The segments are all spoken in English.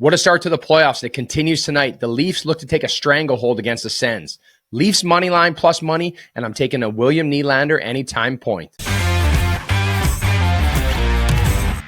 What a start to the playoffs. It continues tonight. The Leafs look to take a stranglehold against the Sens. Leafs money line plus money, and I'm taking a William Nylander anytime point.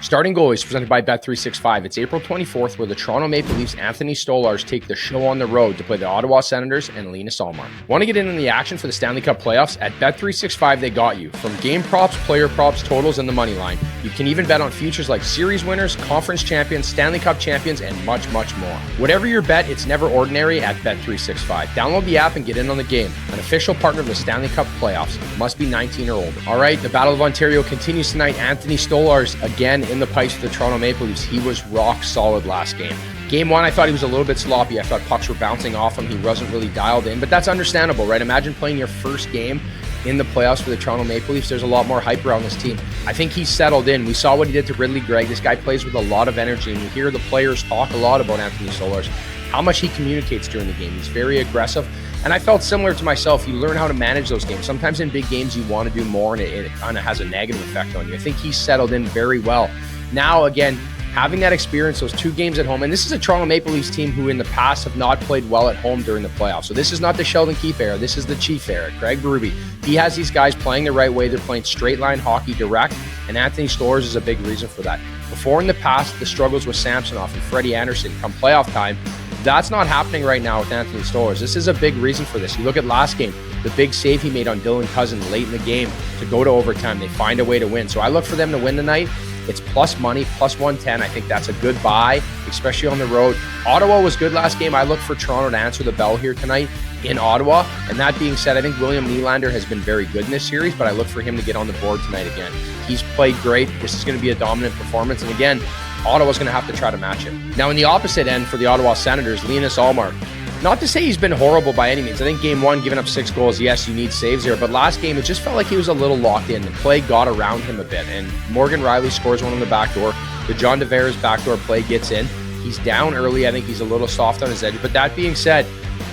Starting goalies presented by Bet365. It's April 24th where the Toronto Maple Leafs' Anthony Stolarz take the show on the road to play the Ottawa Senators and Linus Ullmark. Want to get in on the action for the Stanley Cup playoffs? At Bet365, they got you. From game props, player props, totals, and the money line. You can even bet on futures like series winners, conference champions, Stanley Cup champions, and much, much more. Whatever your bet, it's never ordinary at Bet365. Download the app and get in on the game. An official partner of the Stanley Cup playoffs. Must be 19 or older. All right, the Battle of Ontario continues tonight. Anthony Stolarz again in the pipes for the Toronto Maple Leafs. He was rock solid last game. Game one, I thought he was a little bit sloppy. I thought pucks were bouncing off him. He wasn't really dialed in, but that's understandable, right? Imagine playing your first game in the playoffs for the Toronto Maple Leafs. There's a lot more hype around this team. I think he's settled in. We saw what he did to Ridley Gregg. This guy plays with a lot of energy, and you hear the players talk a lot about Anthony Stolarz, how much he communicates during the game. He's very aggressive. And I felt similar to myself. You learn how to manage those games. Sometimes in big games, you want to do more, and it kind of has a negative effect on you. I think he's settled in very well. Now, again, having that experience, those two games at home, and this is a Toronto Maple Leafs team who in the past have not played well at home during the playoffs. So this is not the Sheldon Keefe era. This is the Chief era. Craig Berube, he has these guys playing the right way. They're playing straight line hockey direct, and Anthony Stolarz is a big reason for that. Before in the past, the struggles with Samsonov and Freddie Anderson come playoff time, that's not happening right now with Anthony Stolarz. This is a big reason for this. You look at last game, the big save he made on Dylan Cousins late in the game to go to overtime. They find a way to win. So I look for them to win tonight. It's plus money, plus 110. I think that's a good buy, especially on the road. Ottawa was good last game. I look for Toronto to answer the bell here tonight in Ottawa. And that being said, I think William Nylander has been very good in this series, but I look for him to get on the board tonight again. He's played great. This is going to be a dominant performance. And again, Ottawa's going to have to try to match him. Now, in the opposite end for the Ottawa Senators, Linus Ullmark. Not to say he's been horrible by any means. I think game one, giving up 6 goals, yes, you need saves there. But last game, it just felt like he was a little locked in. The play got around him a bit. And Morgan Rielly scores one on the back door. The John Tavares backdoor play gets in. He's down early. I think he's a little soft on his edge. But that being said,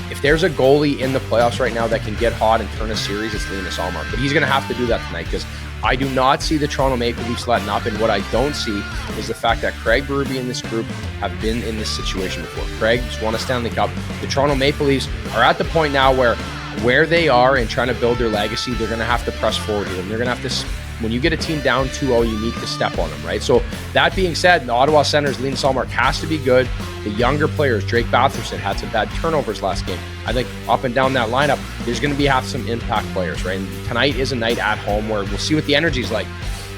if there's a goalie in the playoffs right now that can get hot and turn a series, it's Linus Ullmark. But he's going to have to do that tonight because I do not see the Toronto Maple Leafs letting up, and what I don't see is the fact that Craig Berube and this group have been in this situation before. Craig just won a Stanley Cup. The Toronto Maple Leafs are at the point now where they are and trying to build their legacy, they're going to have to press forward here, and they're going to have to, when you get a team down 2-0, you need to step on them, right? So that being said, the Ottawa Senators, Linus Ullmark has to be good. The younger players, Drake Batherson, had some bad turnovers last game. I think up and down that lineup, there's going to have some impact players, right? And tonight is a night at home where we'll see what the energy is like.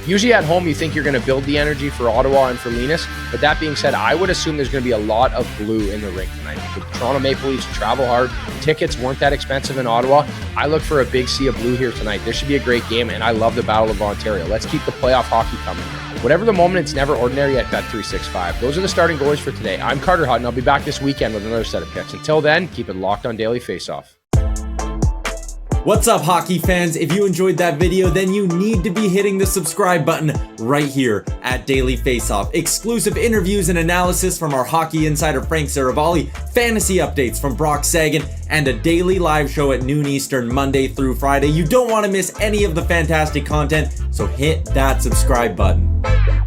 Usually at home, you think you're going to build the energy for Ottawa and for Linus. But that being said, I would assume there's going to be a lot of blue in the rink tonight. The Toronto Maple Leafs travel hard. Tickets weren't that expensive in Ottawa. I look for a big sea of blue here tonight. This should be a great game, and I love the Battle of Ontario. Let's keep the playoff hockey coming. Whatever the moment, it's never ordinary at Bet365. Those are the starting goalies for today. I'm Carter Hutton. I'll be back this weekend with another set of picks. Until then, keep it locked on Daily Faceoff. What's up, hockey fans? If you enjoyed that video, then you need to be hitting the subscribe button right here at Daily Faceoff. Exclusive interviews and analysis from our hockey insider Frank Saravalli, fantasy updates from Brock Sagan, and a daily live show at noon Eastern, Monday through Friday. You don't want to miss any of the fantastic content, so hit that subscribe button.